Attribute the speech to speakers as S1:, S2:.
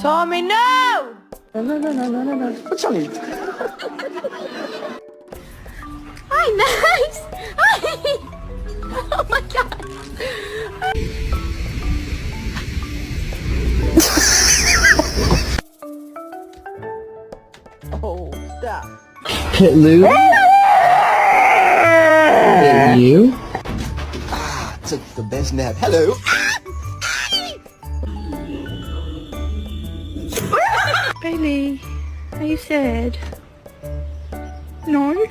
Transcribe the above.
S1: Tommy, no!
S2: No. What's wrong with you?
S1: Hi, nice! Hi! Oh my god! Oh, stop.
S2: Hit Lou? Hit you? Took the best nap. Hello.
S1: Bailey, are you sad? No?